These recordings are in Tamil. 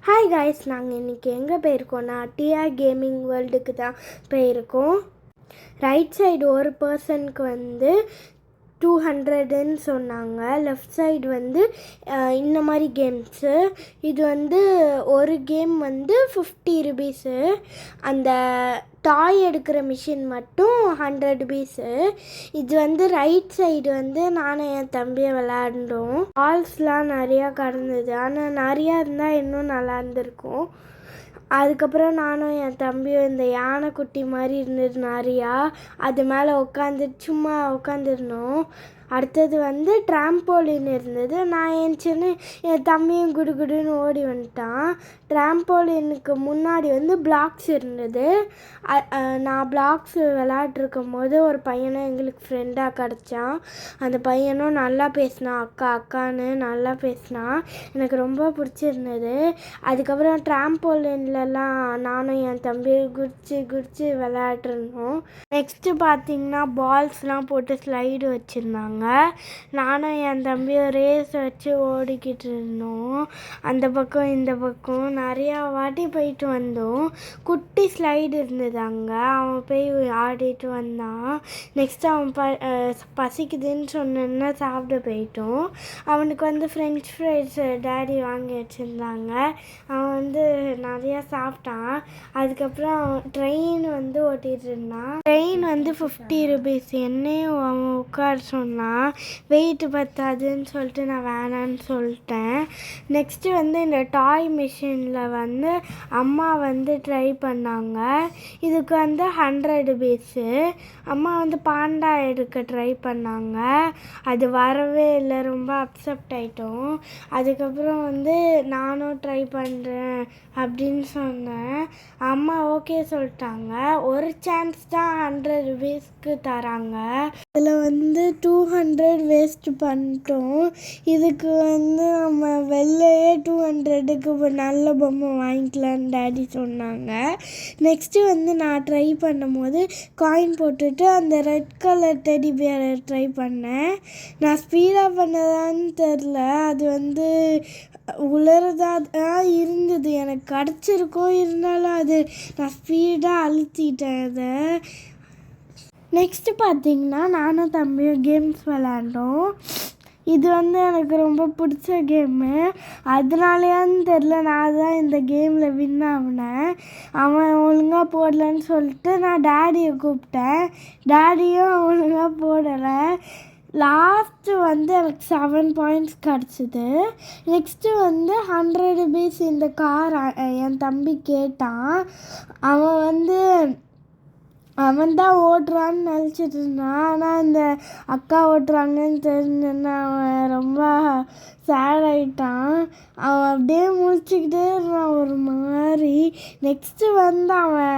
ஹாய் காய்ஸ், நாங்கள் இன்றைக்கி எங்கே போயிருக்கோன்னா டிஆர் கேமிங் வேர்ல்டுக்கு தான் போயிருக்கோம். ரைட் சைடு ஒரு பர்சனுக்கு 200ன்னு சொன்னாங்க. லெஃப்ட் சைடு இந்த மாதிரி கேம்ஸு. இது ஒரு கேம் 50 ருபீஸு. அந்த டாய் எடுக்கிற மிஷின் மட்டும் 100 ருபீஸு. இது ரைட் சைடு நானும் என் தம்பியை விளாண்டோம். பால்ஸ்லாம் நிறையா கடந்தது, ஆனால் நிறையா இருந்தால் இன்னும் நல்லா இருந்திருக்கும். அதுக்கப்புறம் நானும் என் தம்பியும் இந்த யானைக்குட்டி மாதிரி இருந்தது நிறையா, அது மேலே சும்மா உட்காந்துருந்தோம். அடுத்தது ட்ராம்போலின் இருந்தது. நான் ஏன்ச்சுன்னு என் தம்பியும் குடுகுடுன்னு ஓடி வந்துட்டான். ட்ராம்போலினுக்கு முன்னாடி பிளாக்ஸ் இருந்தது. நான் பிளாக்ஸ் விளையாட்ருக்கும் போது ஒரு பையனும் எங்களுக்கு ஃப்ரெண்டாக கிடச்சான். அந்த பையனும் நல்லா பேசினான், அக்கா அக்கான்னு நல்லா பேசினான். எனக்கு ரொம்ப பிடிச்சிருந்தது. அதுக்கப்புறம் ட்ராம்போலின்லலாம் நானும் என் தம்பியும் குதிச்சு விளையாட்ருந்தோம். நெக்ஸ்ட்டு பார்த்திங்கன்னா பால்ஸ்லாம் போட்டு ஸ்லைடு வச்சுருந்தாங்க. நானும் என் தம்பியும் ரேஸ் வச்சு ஓடிக்கிட்டு இருந்தோம். அந்த பக்கம் இந்த பக்கம் நிறையா வாட்டி போயிட்டு வந்தோம். குட்டி ஸ்லைடு இருந்தது அங்கே, அவன் போய் ஆடிட்டு வந்தான். நெக்ஸ்ட்டு அவன் பசிக்குதுன்னு சொன்னேன்னா சாப்பிட போயிட்டோம். அவனுக்கு ஃப்ரெஞ்ச் ஃப்ரைஸ் டேடி வாங்கி வச்சுருந்தாங்க. அவன் நிறையா சாப்பிட்டான். அதுக்கப்புறம் ட்ரெயின் ஓட்டிகிட்டு இருந்தான். Train 50 rupees. என்னையும் அவன் உட்கார சொன்னான். வெயிட்டு பத்தாதுன்னு சொல்லிட்டு நான் வேணான்னு சொல்லிட்டேன். நெக்ஸ்ட்டு இந்த டாய் மிஷினில் அம்மா ட்ரை பண்ணாங்க. இதுக்கு 100 ருபீஸு. அம்மா பாண்டா எடுக்க ட்ரை பண்ணாங்க. அது வரவே இல்லை, ரொம்ப அப்செப்ட் ஆகிட்டோம். அதுக்கப்புறம் நானும் ட்ரை பண்ணுறேன் அப்படின்னு சொன்னேன். அம்மா ஓகே சொல்லிட்டாங்க. ஒரு சான்ஸ் தான் 100 ருபீஸ்க்கு தராங்க. இதில் 200 வேஸ்ட் பண்ணிட்டோம். இதுக்கு நம்ம வெளிலையே 200க்கு நல்ல பொம்மை வாங்கிக்கலான்னு டேடி சொன்னாங்க. நெக்ஸ்ட்டு நான் ட்ரை பண்ணும்போது காயின் போட்டுட்டு அந்த ரெட் கலர் டெடி பியரை ட்ரை பண்ணேன். நான் ஸ்பீடாக பண்ணதான்னு தெரில, அது உலர்றதா இருந்தது. எனக்கு கிடச்சிருக்கும், இருந்தாலும் அது நான் ஸ்பீடாக அழுத்திட்டேன் அதை. நெக்ஸ்ட்டு பார்த்திங்கன்னா நானும் தம்பியும் கேம்ஸ் விளாண்டோம். இது எனக்கு ரொம்ப பிடிச்ச கேமு. அதனாலையான்னு தெரில, நான் தான் இந்த கேமில் வின் ஆகினேன். அவன் ஒழுங்காக போடலன்னு சொல்லிட்டு நான் டேடியை கூப்பிட்டேன். டேடியும் ஒழுங்காக போடலை. லாஸ்ட்டு எனக்கு 7 பாயிண்ட்ஸ் கிடச்சிது. நெக்ஸ்ட்டு 100 ருபீஸ் இந்த கார் என் தம்பி கேட்டான். அவன் தான் ஓட்டுறான்னு நினச்சிட்டு இருந்தான். ஆனால் அந்த அக்கா ஓட்டுறாங்கன்னு தெரிஞ்சேன்னா அவன் ரொம்ப சேட் ஆகிட்டான். அவன் அப்படியே முழிச்சிக்கிட்டே இருந்தான் ஒரு மாதிரி. நெக்ஸ்ட்டு அவன்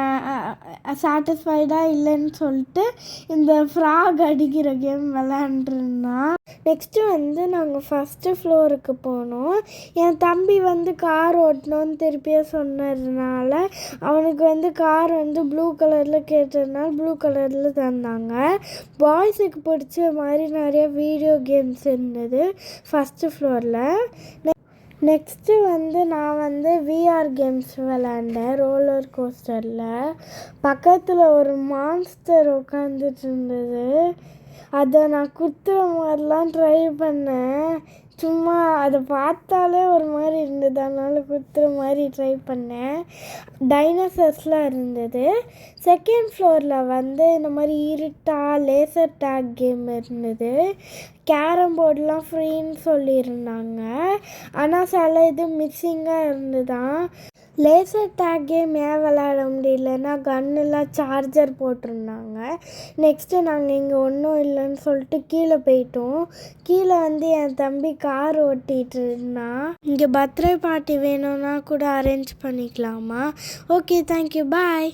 சாட்டிஸ்ஃபைடாக இல்லைன்னு சொல்லிட்டு இந்த ஃப்ராக் அடிக்கிற கேம் விளையாண்டுருந்தான். நெக்ஸ்ட்டு நாங்கள் ஃபஸ்ட்டு ஃப்ளோருக்கு போனோம். என் தம்பி கார் ஓட்டணும்னு திருப்பியே சொன்னதுனால அவனுக்கு கார் ப்ளூ கலரில் கேட்டதுனால ப்ளூ கலரில் தந்தாங்க. பாய்ஸுக்கு பிடிச்ச மாதிரி நிறைய வீடியோ கேம்ஸ் இருந்தது ஃபஸ்ட்டு ஃப்ளோரில். நெக்ஸ்ட்டு நான் விஆர் கேம்ஸ் விளாண்டேன் ரோலர் கோஸ்டரில். பக்கத்தில் ஒரு மான்ஸ்டர் உட்காந்துட்டு இருந்தது. அதை நான் குத்துற மாதிரிலாம் ட்ரை பண்ணேன். சும்மா அதை பார்த்தாலே ஒரு மாதிரி இருந்தது, அதனால் குத்துற மாதிரி ட்ரை பண்ணேன். டைனோசர்ஸ்லாம் இருந்தது. செகண்ட் ஃப்ளோரில் இந்த மாதிரி லேசர் டேக் கேம் இருந்தது. கேரம் போர்டெலாம் ஃப்ரீன்னு சொல்லியிருந்தாங்க, ஆனால் சில இது மிஸ்ஸிங்காக இருந்துதான். லேசர் டேக் கேம் ஏன் விளையாட முடியலன்னா கன்னுலாம் சார்ஜர் போட்டிருந்தாங்க. நெக்ஸ்ட்டு நாங்கள் இங்கே ஒன்றும் இல்லைன்னு சொல்லிட்டு கீழே போயிட்டோம். கீழே என் தம்பி கார் ஓட்டிகிட்டு இருந்தான். இங்கே பர்த்டே பார்ட்டி வேணும்னா கூட அரேஞ்ச் பண்ணிக்கலாமா? ஓகே, தேங்க்யூ, பாய்.